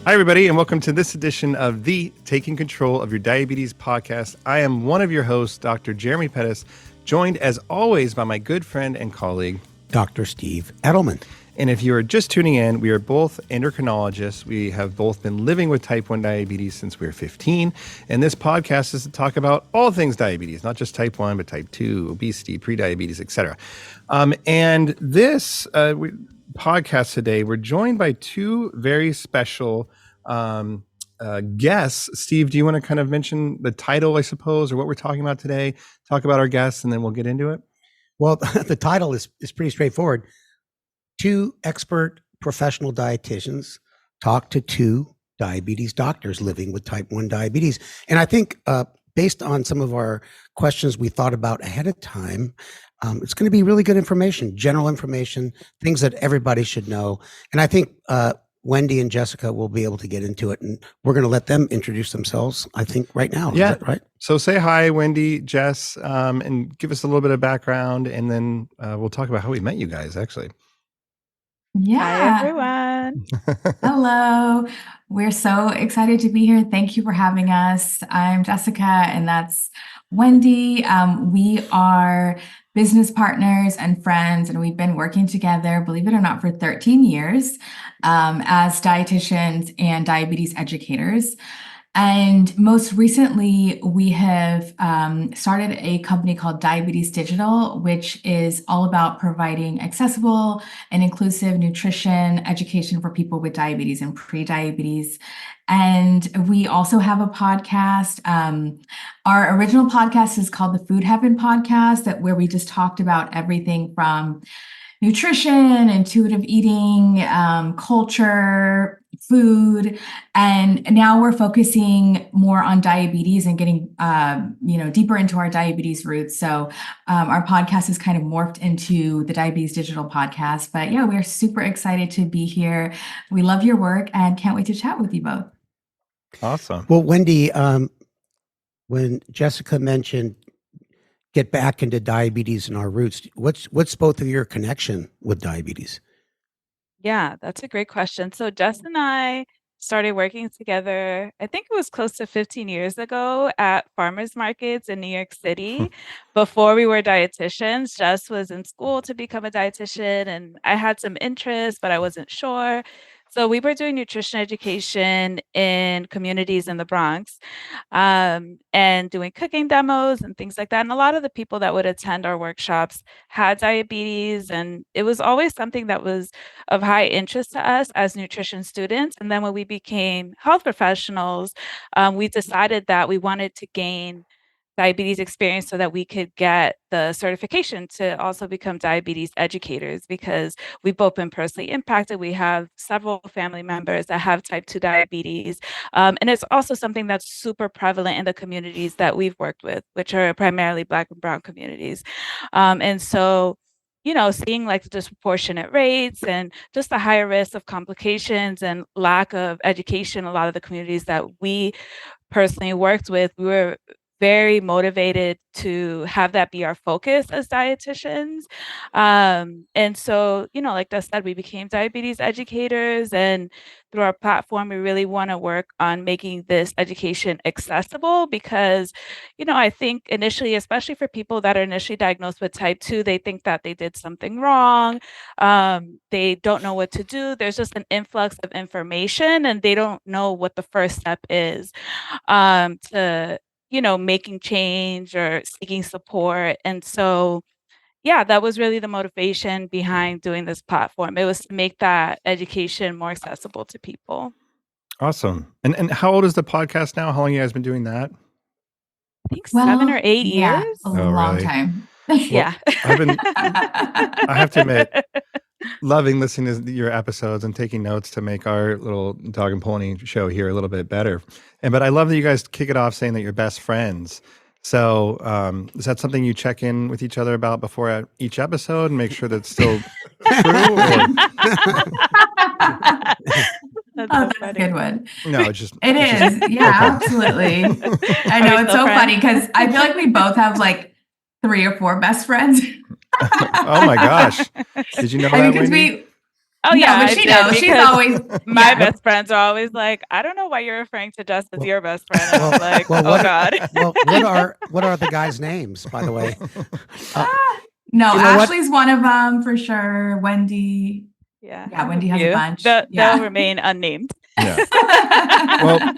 Hi, everybody, and welcome to this edition of the Taking Control of Your Diabetes podcast. I am one of your hosts, Dr. Jeremy Pettis, joined as always by my good friend and colleague, Dr. Steve Edelman. And if you are just tuning in, we are both endocrinologists. We have both been living with type 1 diabetes since we were 15. And this podcast is to talk about all things diabetes, not just type 1, but type 2, obesity, prediabetes, etc. And this podcast today, we're joined by two very special guests. Steve, do you want to kind of mention the title, I suppose, or what we're talking about today? Talk about our guests, and then we'll get into it. Well, the title is pretty straightforward. Two expert professional dietitians talk to two diabetes doctors living with type 1 diabetes. And I think based on some of our questions we thought about ahead of time, it's going to be really good information, general information, things that everybody should know. And I think Wendy and Jessica will be able to get into it, and we're going to let them introduce themselves, I think, right now. Yeah. Is that right? So say hi, Wendy, Jess, and give us a little bit of background, and then we'll talk about how we met you guys, actually. Yeah. Hi, everyone. Hello. We're so excited to be here. Thank you for having us. I'm Jessica, and that's Wendy. We are business partners and friends, and we've been working together, believe it or not, for 13 years as dietitians and diabetes educators. And most recently, we have started a company called Diabetes Digital, which is all about providing accessible and inclusive nutrition education for people with diabetes and prediabetes. And we also have a podcast. Our original podcast is called the Food Heaven Podcast, where we just talked about everything from nutrition, intuitive eating, culture, food, and now we're focusing more on diabetes and getting deeper into our diabetes roots. So our podcast is kind of morphed into the Diabetes Digital podcast. But yeah, we're super excited to be here. We love your work and can't wait to chat with you both. Awesome. Well, Wendy, when Jessica mentioned get back into diabetes and our roots, what's both of your connection with diabetes? Yeah, that's a great question. So Jess and I started working together, I think it was close to 15 years ago at farmers markets in New York City. Before we were dietitians, Jess was in school to become a dietitian, and I had some interest, but I wasn't sure. So we were doing nutrition education in communities in the Bronx, and doing cooking demos and things like that. And a lot of the people that would attend our workshops had diabetes, and it was always something that was of high interest to us as nutrition students. And then when we became health professionals, we decided that we wanted to gain diabetes experience so that we could get the certification to also become diabetes educators, because we've both been personally impacted. We have several family members that have type 2 diabetes. And it's also something that's super prevalent in the communities that we've worked with, which are primarily Black and Brown communities. And so, seeing like the disproportionate rates and just the higher risk of complications and lack of education, a lot of the communities that we personally worked with, we were very motivated to have that be our focus as dietitians. And so, like I said, we became diabetes educators, and through our platform, we really want to work on making this education accessible because, I think initially, especially for people that are initially diagnosed with type 2, they think that they did something wrong. They don't know what to do. There's just an influx of information, and they don't know what the first step is to making change or seeking support. And so, yeah, that was really the motivation behind doing this platform. It was to make that education more accessible to people. Awesome. And how old is the podcast now? How long have you guys been doing that? I think 7 or 8 yeah, years. A long really? time. Yeah. I have to admit, loving listening to your episodes and taking notes to make our little dog and pony show here a little bit better. But I love that you guys kick it off saying that you're best friends. So is that something you check in with each other about before each episode and make sure that's still true? That's a good one. No, it's just... It is. Yeah, absolutely. I know, it's so funny because I feel like we both have like 3 or 4 best friends. Oh my gosh. Did you know that, because Wendy? Oh No, yeah, but I she did knows. She's because always, my yeah. best friends are always like, I don't know why you're referring to Jess as Well- your best friend. And I was like, well, oh what God. what are the guys' names, by the way? No, You know what? Ashley's one of them for sure. Wendy. Yeah. Yeah, I Wendy have has a few. bunch. They'll Yeah. remain unnamed. Yeah. Well,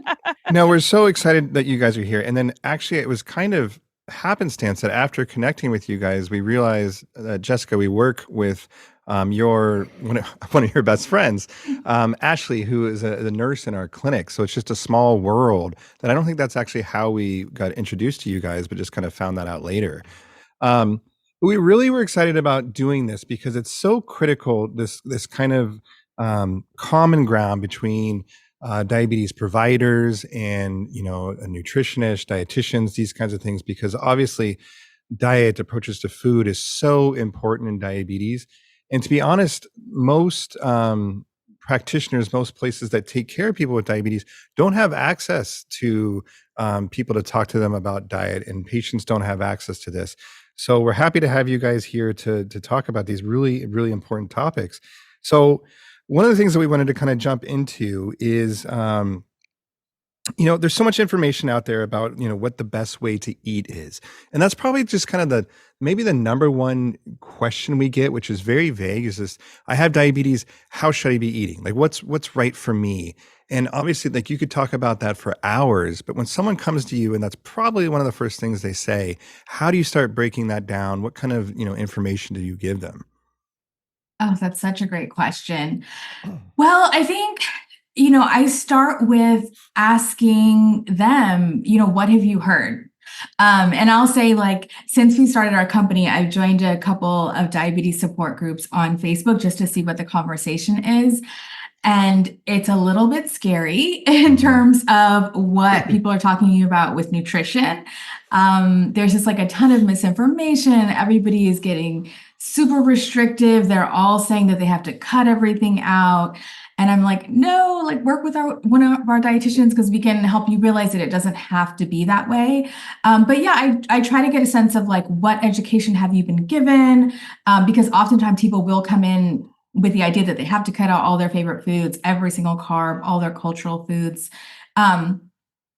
no, we're so excited that you guys are here. And then actually, it was kind of happenstance that after connecting with you guys, we realized, Jessica, we work with your one of your best friends, Ashley, who is a nurse in our clinic. So it's just a small world that I don't think that's actually how we got introduced to you guys, but just kind of found that out later. Um, we really were excited about doing this because it's so critical. This kind of common ground between diabetes providers and a nutritionist, dietitians, these kinds of things, because obviously diet approaches to food is so important in diabetes. And to be honest, most practitioners, most places that take care of people with diabetes don't have access to people to talk to them about diet, and patients don't have access to this. So we're happy to have you guys here to talk about these really, really important topics. So one of the things that we wanted to kind of jump into is there's so much information out there about what the best way to eat is, and that's probably just kind of maybe the number one question we get, which is very vague, is this: I have diabetes, how should I be eating? Like what's right for me? And obviously, like, you could talk about that for hours, but when someone comes to you and that's probably one of the first things they say, how do you start breaking that down? What kind of information do you give them? Oh, that's such a great question. Well, I think, I start with asking them, what have you heard? And I'll say, like, since we started our company, I've joined a couple of diabetes support groups on Facebook just to see what the conversation is. And it's a little bit scary in terms of what people are talking about with nutrition. There's just like a ton of misinformation. Everybody is getting super restrictive. They're all saying that they have to cut everything out. And I'm like, no, like, work with one of our dietitians, because we can help you realize that it doesn't have to be that way. But yeah, I try to get a sense of, like, what education have you been given? Because oftentimes people will come in with the idea that they have to cut out all their favorite foods, every single carb, all their cultural foods. And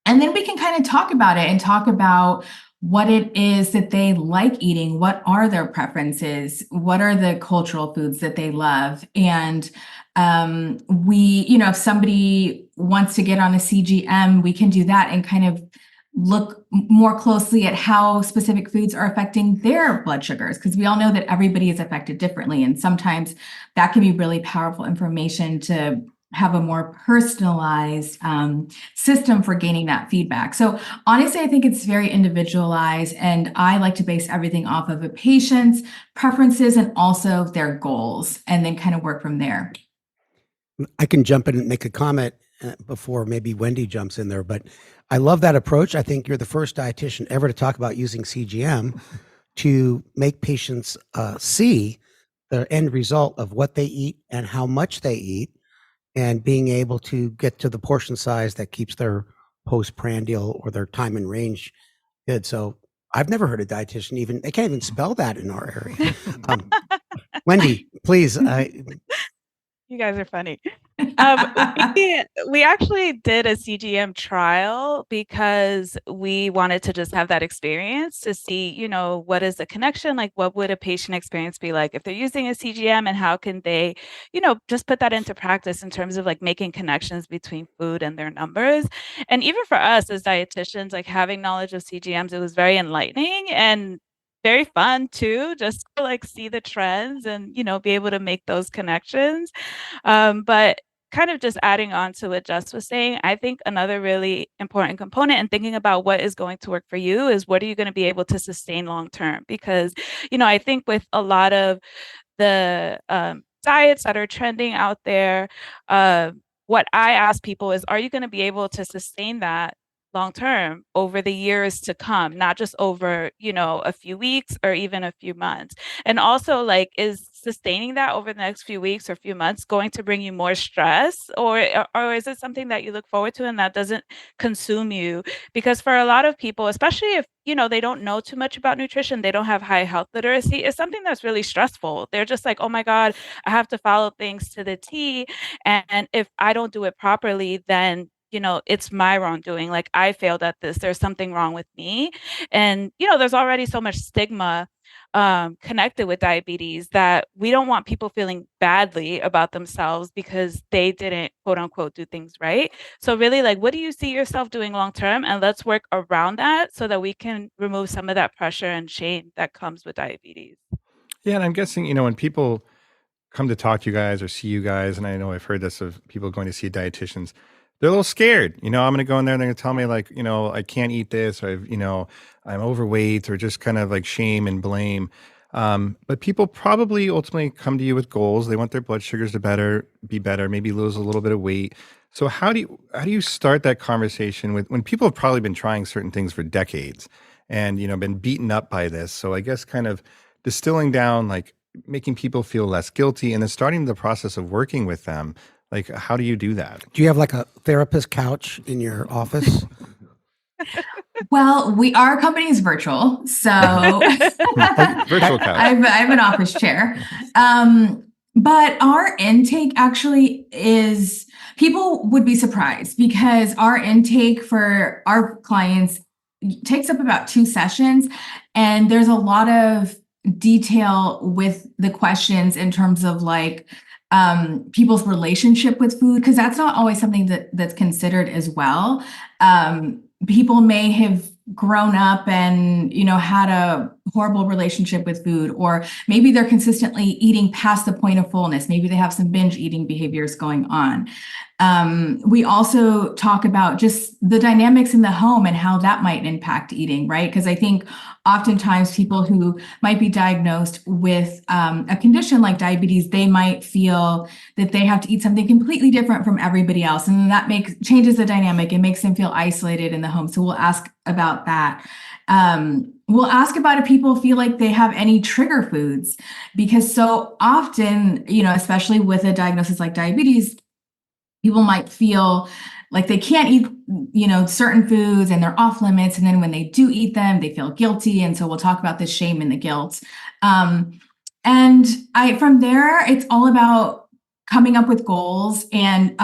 then we can kind of talk about it and talk about what it is that they like eating. What are their preferences? What are the cultural foods that they love? And if somebody wants to get on a CGM, we can do that and kind of look more closely at how specific foods are affecting their blood sugars, because we all know that everybody is affected differently. And sometimes that can be really powerful information to have a more personalized system for gaining that feedback. So honestly, I think it's very individualized, and I like to base everything off of a patient's preferences and also their goals, and then kind of work from there. I can jump in and make a comment before maybe Wendy jumps in there, but I love that approach. I think you're the first dietitian ever to talk about using CGM to make patients see the end result of what they eat and how much they eat, and being able to get to the portion size that keeps their postprandial or their time in range good. So I've never heard a dietitian they can't even spell that in our area. Wendy, please. You guys are funny. We actually did a CGM trial because we wanted to just have that experience to see, what is the connection? Like, what would a patient experience be like if they're using a CGM, and how can they, just put that into practice in terms of, like, making connections between food and their numbers. And even for us as dietitians, like, having knowledge of CGMs, it was very enlightening and very fun too, just to, like, see the trends and, be able to make those connections. But kind of just adding on to what Jess was saying, I think another really important component in thinking about what is going to work for you is, what are you going to be able to sustain long term? Because, I think with a lot of the diets that are trending out there, what I ask people is, are you going to be able to sustain that long term over the years to come, not just over, a few weeks or even a few months? And also, like, is sustaining that over the next few weeks or few months going to bring you more stress, or is it something that you look forward to and that doesn't consume you? Because for a lot of people, especially if, they don't know too much about nutrition, they don't have high health literacy, it's something that's really stressful. They're just like, oh my God, I have to follow things to the T. And if I don't do it properly, then it's my wrongdoing. Like, I failed at this. There's something wrong with me. And, there's already so much stigma connected with diabetes that we don't want people feeling badly about themselves because they didn't, quote unquote, do things right. So really, like, what do you see yourself doing long term? And let's work around that so that we can remove some of that pressure and shame that comes with diabetes. Yeah, and I'm guessing, when people come to talk to you guys or see you guys, and I know I've heard this of people going to see dietitians, they're a little scared. I'm going to go in there and they're going to tell me like, I can't eat this, or I'm overweight, or just kind of like shame and blame. But people probably ultimately come to you with goals. They want their blood sugars to be better, maybe lose a little bit of weight. So how do you start that conversation when people have probably been trying certain things for decades and been beaten up by this? So I guess kind of distilling down, like making people feel less guilty, and then starting the process of working with them. Like, how do you do that? Do you have like a therapist couch in your office? Well, our company is virtual, so Virtual couch. I have an office chair. But our intake actually is, people would be surprised because our intake for our clients takes up about 2 sessions, and there's a lot of detail with the questions in terms of like people's relationship with food, because that's not always something that's considered as well. People may have grown up and had a horrible relationship with food, or maybe they're consistently eating past the point of fullness. Maybe they have some binge eating behaviors going on. We also talk about just the dynamics in the home and how that might impact eating, right? Because I think oftentimes people who might be diagnosed with a condition like diabetes, they might feel that they have to eat something completely different from everybody else. And that changes the dynamic and makes them feel isolated in the home. So we'll ask about that. We'll ask about if people feel like they have any trigger foods, because so often, especially with a diagnosis like diabetes, people might feel like they can't eat, certain foods and they're off limits. And then when they do eat them, they feel guilty. And so we'll talk about the shame and the guilt. And from there, it's all about coming up with goals and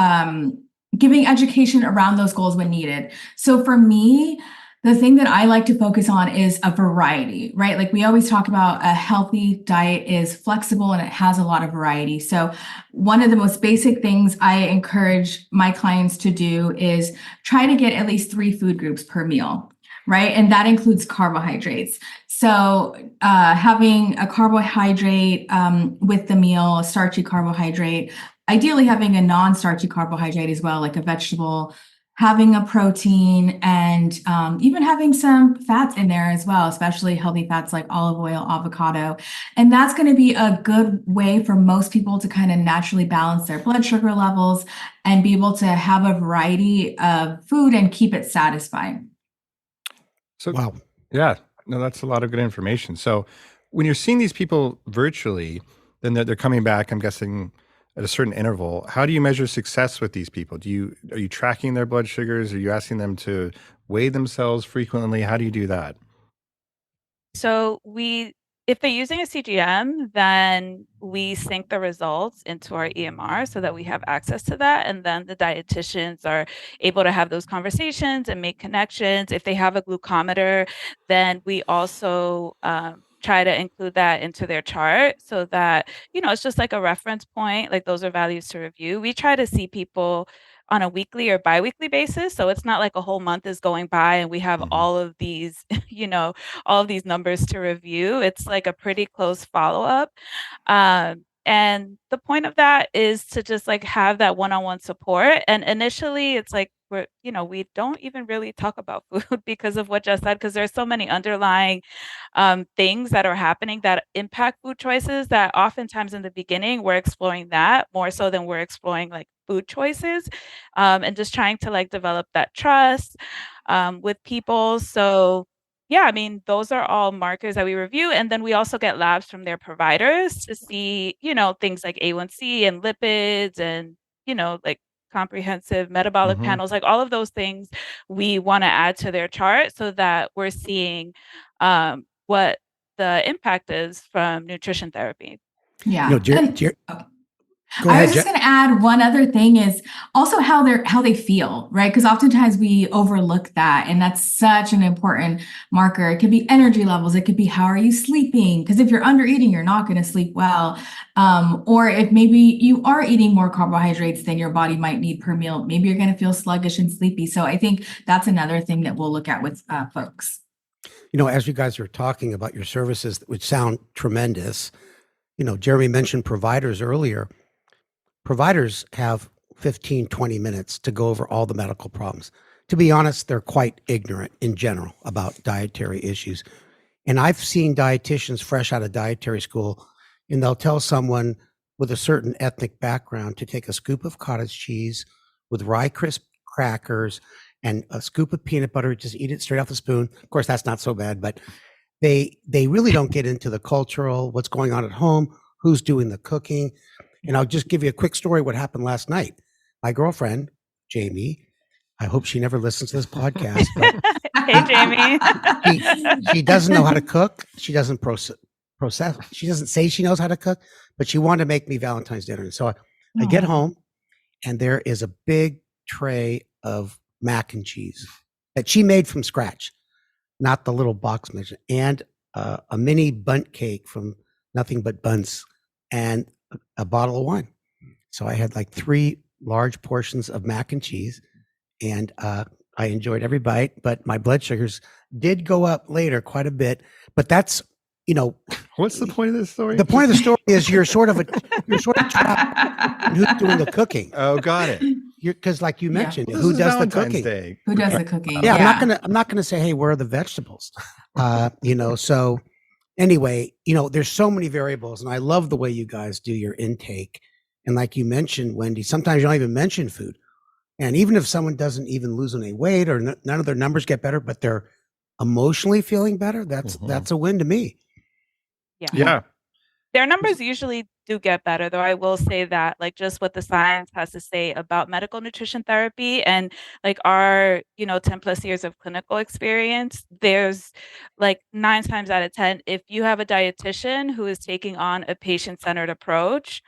giving education around those goals when needed. So for me, the thing that I like to focus on is a variety, right? Like we always talk about, a healthy diet is flexible and it has a lot of variety. So one of the most basic things I encourage my clients to do is try to get at least 3 food groups per meal, right? And that includes carbohydrates. So having a carbohydrate with the meal, a starchy carbohydrate, ideally having a non-starchy carbohydrate as well, like a vegetable, having a protein, and even having some fats in there as well, especially healthy fats like olive oil, avocado. And that's going to be a good way for most people to kind of naturally balance their blood sugar levels and be able to have a variety of food and keep it satisfying. So, Wow. yeah, no, that's a lot of good information. So when you're seeing these people virtually, then they're coming back, I'm guessing, at a certain interval. How do you measure success with these people? Are you tracking their blood sugars? Are you asking them to weigh themselves frequently? How do you do that? So if they're using a CGM, then we sync the results into our EMR so that we have access to that. And then the dietitians are able to have those conversations and make connections. If they have a glucometer, then we also try to include that into their chart so that, it's just like a reference point, like those are values to review. We try to see people on a weekly or biweekly basis. So it's not like a whole month is going by and we have all of these, all of these numbers to review. It's like a pretty close follow-up. And the point of that is to just like have that one-on-one support. And initially it's like, we don't even really talk about food because of what Jess said, because there's so many underlying things that are happening that impact food choices that oftentimes in the beginning we're exploring that more so than we're exploring like food choices, and just trying to like develop that trust with people. So yeah, I mean, those are all markers that we review. And then we also get labs from their providers to see, things like A1C and lipids and, like comprehensive metabolic Mm-hmm. panels, like all of those things we want to add to their chart so that we're seeing what the impact is from nutrition therapy. Yeah. Go I ahead, was just going to add one other thing is also how they feel, right? Because oftentimes we overlook that, and that's such an important marker. It could be energy levels. It could be how are you sleeping? Because if you're under eating, you're not going to sleep well. Or if maybe you are eating more carbohydrates than your body might need per meal, maybe you're going to feel sluggish and sleepy. So I think that's another thing that we'll look at with folks. As you guys are talking about your services, which sound tremendous, Jeremy mentioned providers earlier. Providers have 15, 20 minutes to go over all the medical problems. To be honest, they're quite ignorant in general about dietary issues. And I've seen dietitians fresh out of dietary school, and they'll tell someone with a certain ethnic background to take a scoop of cottage cheese with rye crisp crackers and a scoop of peanut butter, just eat it straight off the spoon. Of course, that's not so bad, but they really don't get into the cultural, what's going on at home, who's doing the cooking. And I'll just give you a quick story what happened last night. My girlfriend, Jamie, I hope she never listens to this podcast. But Hey, Jamie. she doesn't know how to cook. She doesn't process. She doesn't say she knows how to cook, but she wanted to make me Valentine's dinner. And so I get home, and there is a big tray of mac and cheese that she made from scratch, not the little box measure, and a mini bundt cake from Nothing But Buns, and a bottle of wine. So I had like 3 large portions of mac and cheese, and I enjoyed every bite, but my blood sugars did go up later quite a bit. But that's, what's the point of this story? The point of the story is you're sort of trapped in who's doing the cooking. Oh, got it. Because like you mentioned, Well, who does Valentine's the cooking? Day. Who does the cooking? Yeah, I'm not gonna say, hey, where are the vegetables? So anyway, there's so many variables, and I love the way you guys do your intake. And like you mentioned, Wendy, sometimes you don't even mention food. And even if someone doesn't even lose any weight or none of their numbers get better, but they're emotionally feeling better, that's a win to me. Yeah. Their numbers usually do get better, though I will say that, like, just what the science has to say about medical nutrition therapy and like our, 10 plus years of clinical experience, there's like 9 times out of 10, if you have a dietitian who is taking on a patient-centered approach,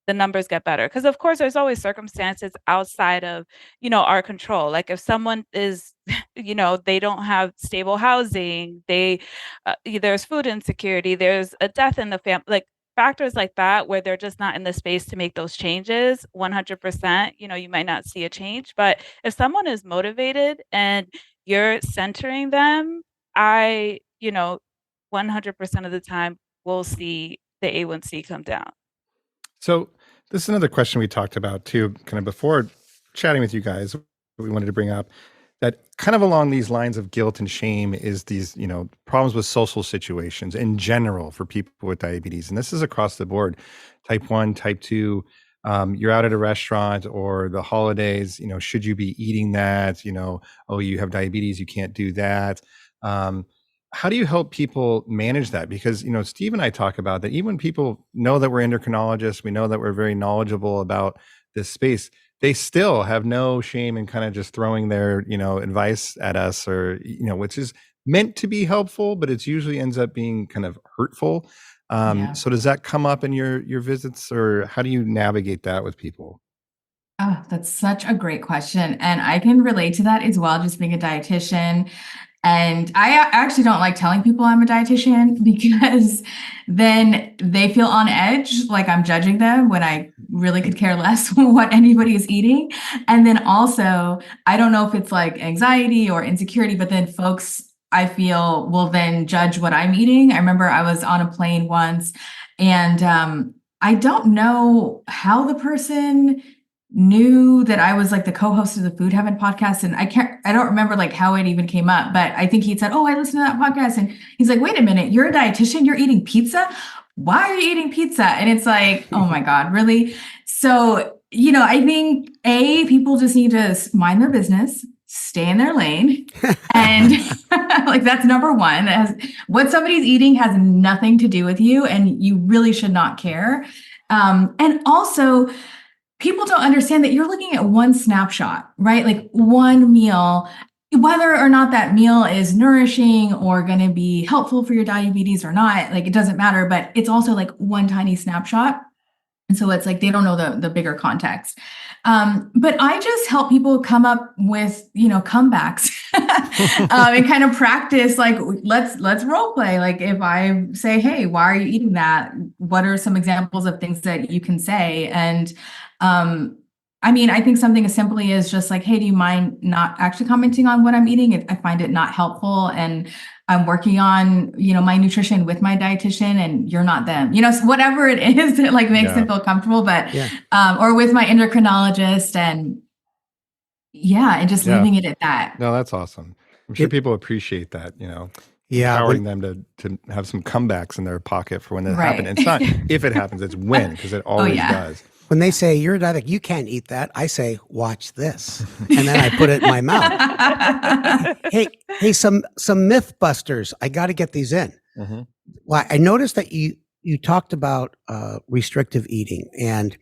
the numbers get better. Because of course, there's always circumstances outside of, our control. Like if someone is, they don't have stable housing, there's food insecurity, there's a death in the family, like factors like that, where they're just not in the space to make those changes 100%, you might not see a change. But if someone is motivated and you're centering them, 100% of the time we'll see the A1C come down. So this is another question we talked about too, kind of before chatting with you guys, we wanted to bring up that kind of along these lines of guilt and shame is these, problems with social situations in general for people with diabetes. And this is across the board, type 1, type 2, you're out at a restaurant or the holidays, should you be eating that? Oh, you have diabetes, you can't do that. How do you help people manage that? Because, Steve and I talk about that even when people know that we're endocrinologists, we know that we're very knowledgeable about this space, they still have no shame in kind of just throwing their, advice at us or, which is meant to be helpful, but it's usually ends up being kind of hurtful. So does that come up in your visits, or how do you navigate that with people? Oh, that's such a great question. And I can relate to that as well, just being a dietitian. And I actually don't like telling people I'm a dietitian because then they feel on edge, like I'm judging them when I really could care less what anybody is eating. And then also, I don't know if it's like anxiety or insecurity, but then folks, I feel, will then judge what I'm eating. I remember I was on a plane once, and I don't know how the person knew that I was like the co-host of the Food Heaven podcast. And I don't remember like how it even came up, but I think he'd said, oh, I listened to that podcast. And he's like, wait a minute, you're a dietitian, you're eating pizza? Why are you eating pizza? And it's like, oh my God, really? So, I think people just need to mind their business, stay in their lane. And like, that's number one. What somebody's eating has nothing to do with you, and you really should not care. And also, people don't understand that you're looking at one snapshot, right? Like one meal, whether or not that meal is nourishing or going to be helpful for your diabetes or not, like, it doesn't matter, but it's also like one tiny snapshot. And so it's like they don't know the bigger context. But I just help people come up with, comebacks and kind of practice, like, let's role play. Like, if I say, hey, why are you eating that? What are some examples of things that you can say? And I think something as simply as just like, hey, do you mind not actually commenting on what I'm eating? I find it not helpful. And I'm working on, my nutrition with my dietitian, and you're not them, so whatever it is that like makes them feel comfortable, but, or with my endocrinologist, and just leaving it at that. No, that's awesome. I'm sure people appreciate that, empowering them to have some comebacks in their pocket for when it happens. It's not if it happens, it's when, because it always does. When they say you're a diabetic, you can't eat that, I say, watch this. And then I put it in my mouth. Hey, some myth busters. I got to get these in. Mm-hmm. Well, I noticed that you talked about restrictive eating, and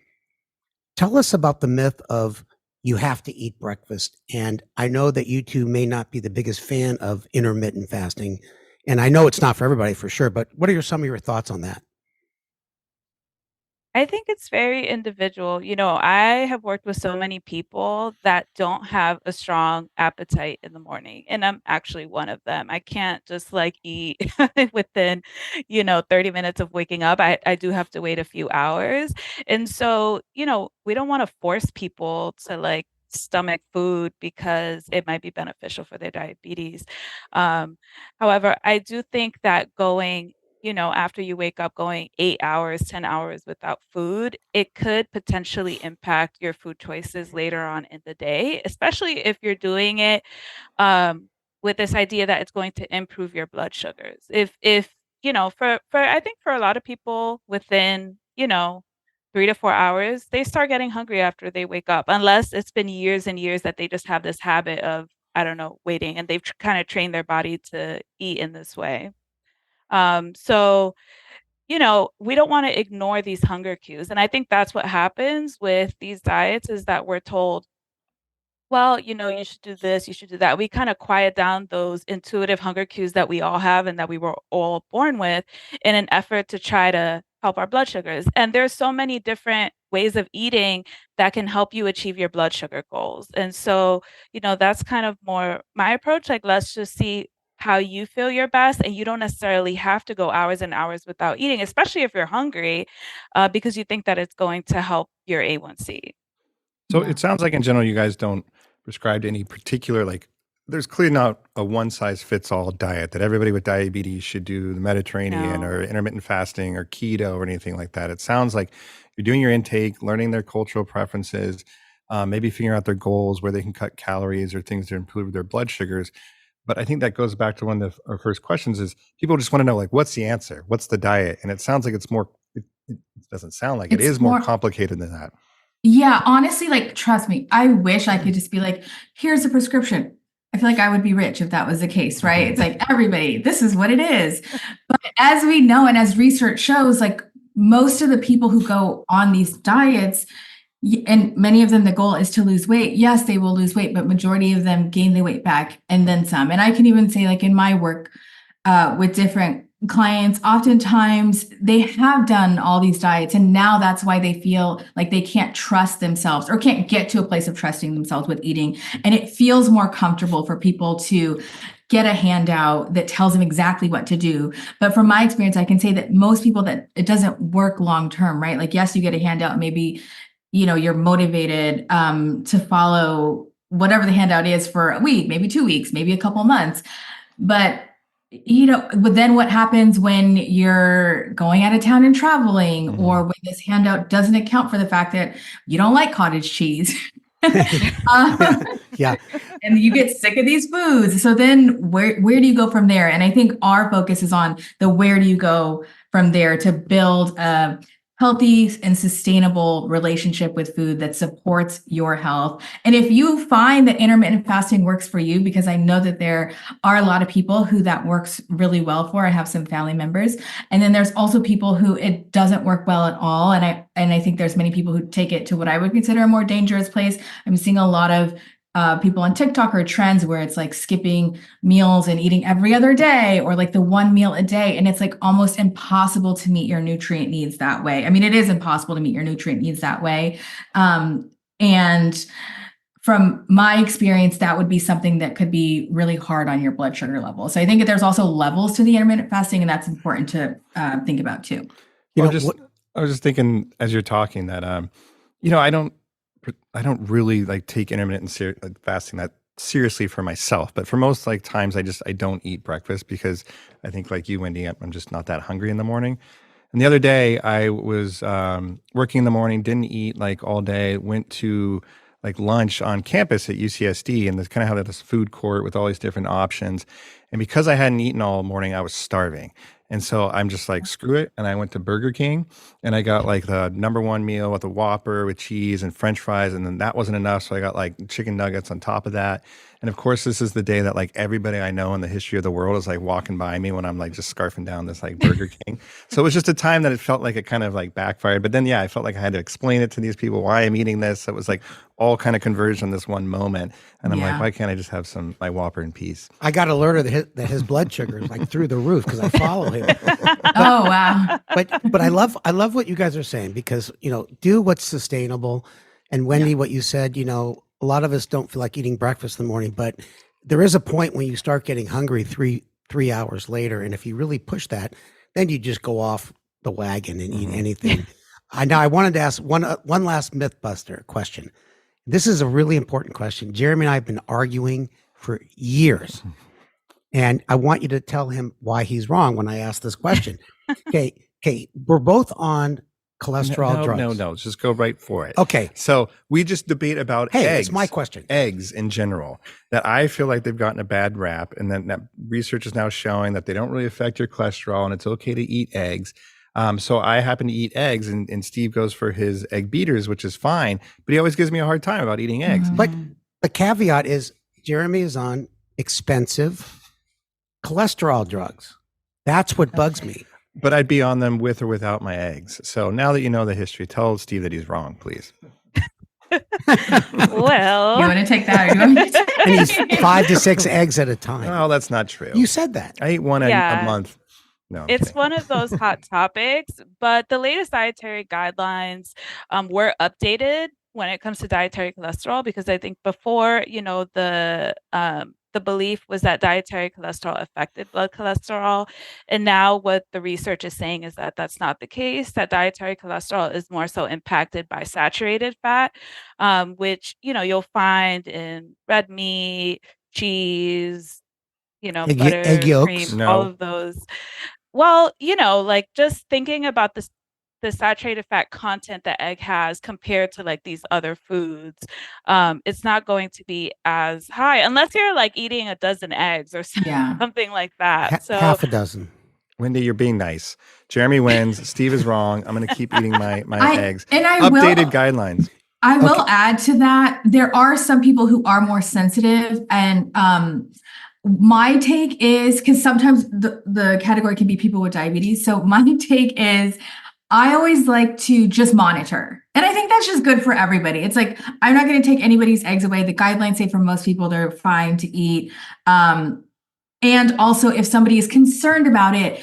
tell us about the myth of you have to eat breakfast. And I know that you two may not be the biggest fan of intermittent fasting, and I know it's not for everybody for sure, but what are some of your thoughts on that? I think it's very individual. I have worked with so many people that don't have a strong appetite in the morning, and I'm actually one of them. I can't just like eat within, 30 minutes of waking up. I do have to wait a few hours. And so, we don't want to force people to like stomach food because it might be beneficial for their diabetes. However, I do think that going after you wake up, going 8 hours, 10 hours without food, it could potentially impact your food choices later on in the day, especially if you're doing it with this idea that it's going to improve your blood sugars. If for I think for a lot of people within 3 to 4 hours, they start getting hungry after they wake up, unless it's been years and years that they just have this habit of, I don't know, waiting, and they've kind of trained their body to eat in this way. So, we don't want to ignore these hunger cues. And I think that's what happens with these diets, is that we're told, well, you should do this, you should do that. We kind of quiet down those intuitive hunger cues that we all have and that we were all born with, in an effort to try to help our blood sugars. And there's so many different ways of eating that can help you achieve your blood sugar goals. And so, that's kind of more my approach. Like, let's just see how you feel your best, and you don't necessarily have to go hours and hours without eating, especially if you're hungry, because you think that it's going to help your A1C. So it sounds like in general, you guys don't prescribe to any particular, like, there's clearly not a one size fits all diet that everybody with diabetes should do, the Mediterranean or intermittent fasting or keto or anything like that. It sounds like you're doing your intake, learning their cultural preferences, maybe figuring out their goals, where they can cut calories or things to improve their blood sugars. But I think that goes back to one of our first questions, is people just want to know, like, what's the answer? What's the diet? And it sounds like it's more, it doesn't sound like it is more complicated than that. Yeah, honestly, like, trust me, I wish I could just be like, here's a prescription. I feel like I would be rich if that was the case, right? It's like, everybody, this is what it is. But as we know, and as research shows, like, most of the people who go on these diets, and many of them, the goal is to lose weight. Yes, they will lose weight, but majority of them gain the weight back and then some. And I can even say, like, in my work with different clients, oftentimes they have done all these diets, and now that's why they feel like they can't trust themselves, or can't get to a place of trusting themselves with eating. And it feels more comfortable for people to get a handout that tells them exactly what to do. But from my experience, I can say that most people, that it doesn't work long term, right? Like, yes, you get a handout, maybe you're motivated to follow whatever the handout is for a week, maybe 2 weeks, maybe a couple months. But but then what happens when you're going out of town and traveling, mm-hmm. or when this handout doesn't account for the fact that you don't like cottage cheese? Yeah. And you get sick of these foods. So then where do you go from there? And I think our focus is on the where do you go from there to build a healthy and sustainable relationship with food that supports your health. And if you find that intermittent fasting works for you, because I know that there are a lot of people who that works really well for. I have some family members. And then there's also people who it doesn't work well at all. And I think there's many people who take it to what I would consider a more dangerous place. I'm seeing a lot of people on TikTok or trends where it's like skipping meals and eating every other day, or like the one meal a day. And it's like almost impossible to meet your nutrient needs that way. I mean, it is impossible to meet your nutrient needs that way. And from my experience, that would be something that could be really hard on your blood sugar level. So I think that there's also levels to the intermittent fasting, and that's important to think about too. I was just thinking as you're talking that, I don't really like take intermittent fasting that seriously for myself, but for most like times I don't eat breakfast because I think like you, Wendy, I'm just not that hungry in the morning. And the other day I was working in the morning, didn't eat like all day, went to like lunch on campus at UCSD, and they kind of have this food court with all these different options. And because I hadn't eaten all morning, I was starving. And so I'm just like, screw it. And I went to Burger King and I got like the #1 meal with a Whopper with cheese and French fries. And then that wasn't enough. So I got like chicken nuggets on top of that. And of course, this is the day that like everybody I know in the history of the world is like walking by me when I'm like just scarfing down this like Burger King. So it was just a time that it felt like it kind of like backfired. But then, yeah, I felt like I had to explain it to these people why I'm eating this. So it was like all kind of converged on this one moment. And I'm like, why can't I just have my Whopper in peace? I got alerted that his blood sugar is like through the roof because I follow him. Oh, wow. But I love what you guys are saying because, do what's sustainable. And Wendy, what you said, a lot of us don't feel like eating breakfast in the morning, but there is a point when you start getting hungry three hours later. And if you really push that, then you just go off the wagon and eat anything. Now I wanted to ask one last Mythbuster question. This is a really important question. Jeremy and I have been arguing for years. And I want you to tell him why he's wrong when I ask this question. Okay. We're both on cholesterol drugs. No. Just go right for it. Okay. So we just debate about eggs. It's my question. Eggs in general, that I feel like they've gotten a bad rap, and then that research is now showing that they don't really affect your cholesterol, and it's okay to eat eggs. So I happen to eat eggs, and Steve goes for his egg beaters, which is fine, but he always gives me a hard time about eating eggs. But the caveat is Jeremy is on expensive cholesterol drugs. That's what bugs me. But I'd be on them with or without my eggs. So now that you know the history, tell Steve that he's wrong, please. Well, You want to take that? Or you want me to take And he's 5 to 6 eggs at a time. Oh, that's not true. You said that. I eat one a month. No, I'm it's kidding. one of those hot topics, but the latest dietary guidelines were updated when it comes to dietary cholesterol, because I think before, the belief was that dietary cholesterol affected blood cholesterol. And now what the research is saying is that that's not the case, that dietary cholesterol is more so impacted by saturated fat, which, you'll find in red meat, cheese, butter, egg yolks? cream, No. all of those. Well, like just thinking about the saturated fat content that egg has compared to like these other foods, it's not going to be as high unless you're like eating a dozen eggs or something like that. So half a dozen. Wendy, you're being nice. Jeremy wins. Steve is wrong. I'm going to keep eating my eggs. And I Updated guidelines. I will add to that. There are some people who are more sensitive, and my take is, because sometimes the category can be people with diabetes. So my take is, I always like to just monitor. And I think that's just good for everybody. It's like, I'm not going to take anybody's eggs away. The guidelines say for most people, they're fine to eat. And also, if somebody is concerned about it,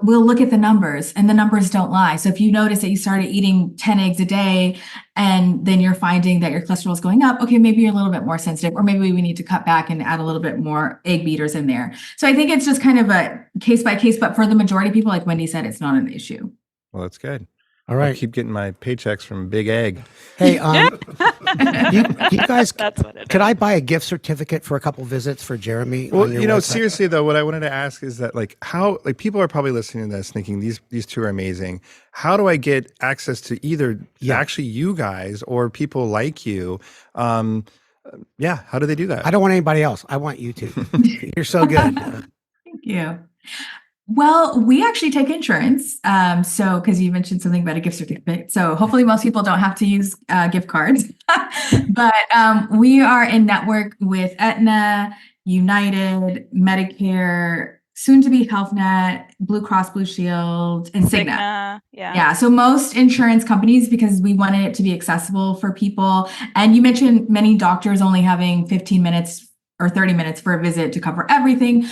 we'll look at the numbers, and the numbers don't lie. So if you notice that you started eating 10 eggs a day and then you're finding that your cholesterol is going up, okay, maybe you're a little bit more sensitive, or maybe we need to cut back and add a little bit more egg beaters in there. So I think it's just kind of a case by case, but for the majority of people, like Wendy said, it's not an issue. Well, that's good. All right. I keep getting my paychecks from Big Egg. Hey, you guys, that's what it could I buy a gift certificate for a couple visits for Jeremy? Well, on your website? seriously though, what I wanted to ask is that how people are probably listening to this thinking these two are amazing. How do I get access to either actually you guys or people like you? How do they do that? I don't want anybody else. I want you to. You're so good. Thank you. Well, we actually take insurance. So, because you mentioned something about a gift certificate. So, hopefully, most people don't have to use gift cards. But we are in network with Aetna, United, Medicare, soon to be HealthNet, Blue Cross Blue Shield, and Cigna. Yeah. So, most insurance companies, because we wanted it to be accessible for people. And you mentioned many doctors only having 15 minutes or 30 minutes for a visit to cover everything.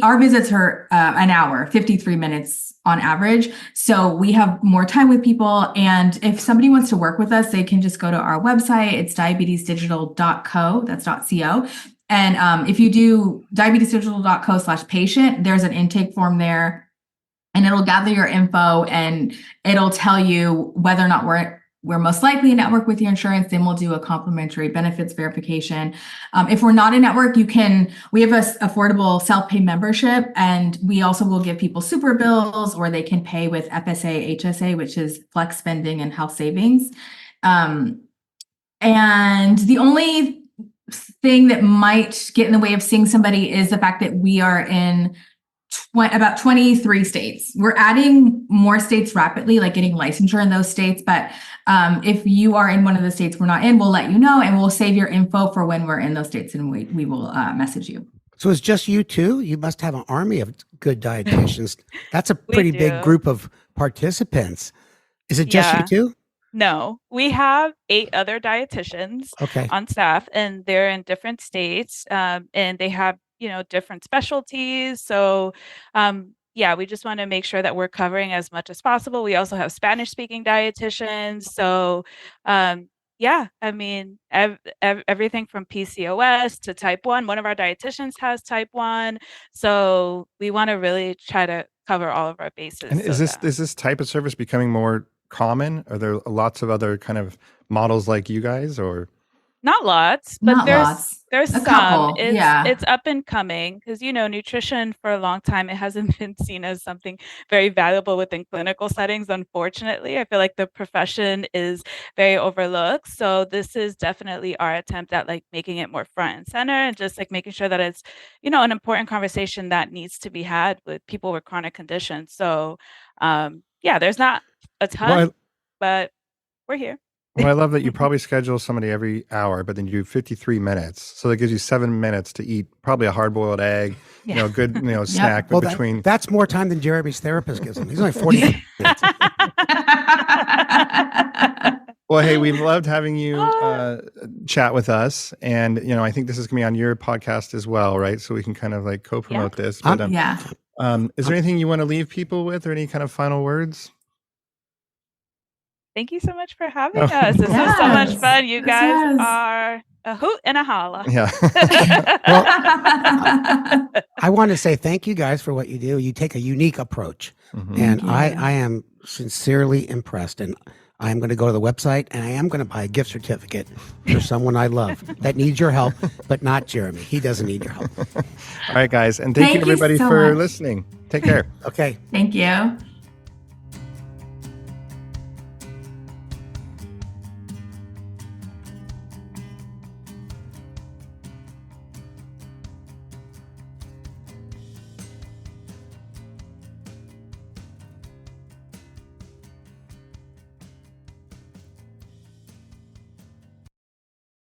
Our visits are an hour, 53 minutes on average. So we have more time with people. And if somebody wants to work with us, they can just go to our website. It's diabetesdigital.co. That's .co. And if you do diabetesdigital.co/patient, there's an intake form there, and it'll gather your info and it'll tell you whether or not we're most likely a network with your insurance. Then we'll do a complimentary benefits verification. If we're not a network, we have a affordable self-pay membership, and we also will give people super bills, or they can pay with FSA, HSA, which is flex spending and health savings. And the only thing that might get in the way of seeing somebody is the fact that we are in about 23 states. We're adding more states rapidly, like getting licensure in those states. But if you are in one of the states we're not in, we'll let you know, and we'll save your info for when we're in those states, and we will message you. So it's just you two? You must have an army of good dietitians. That's a pretty big group of participants. Is it just you two? No, we have 8 other dietitians on staff, and they're in different states, and they have different specialties. So, we just want to make sure that we're covering as much as possible. We also have Spanish speaking dietitians. So, everything from PCOS to type 1. One of our dietitians has type 1. So we want to really try to cover all of our bases. And is this type of service becoming more common? Are there lots of other kind of models like you guys, or? Not lots, but there's a some. couple. It's up and coming, because nutrition for a long time, it hasn't been seen as something very valuable within clinical settings. Unfortunately, I feel like the profession is very overlooked. So this is definitely our attempt at making it more front and center, and just making sure that it's an important conversation that needs to be had with people with chronic conditions. So there's not a ton, but we're here. Well, I love that you probably schedule somebody every hour, but then you do 53 minutes. So that gives you 7 minutes to eat probably a hard-boiled egg, good, snack between. That's more time than Jeremy's therapist gives him. He's only 40 minutes. Well, hey, we loved having you chat with us. And, I think this is going to be on your podcast as well, right? So we can kind of co-promote this. But, is there anything you want to leave people with, or any kind of final words? Thank you so much for having us. This was so much fun. You guys are a hoot and a holla. Yeah. Well, I want to say thank you guys for what you do. You take a unique approach, and I am sincerely impressed. And I am going to go to the website, and I am going to buy a gift certificate for someone I love that needs your help, but not Jeremy. He doesn't need your help. All right, guys. And thank you everybody for listening. Take care. Okay. Thank you.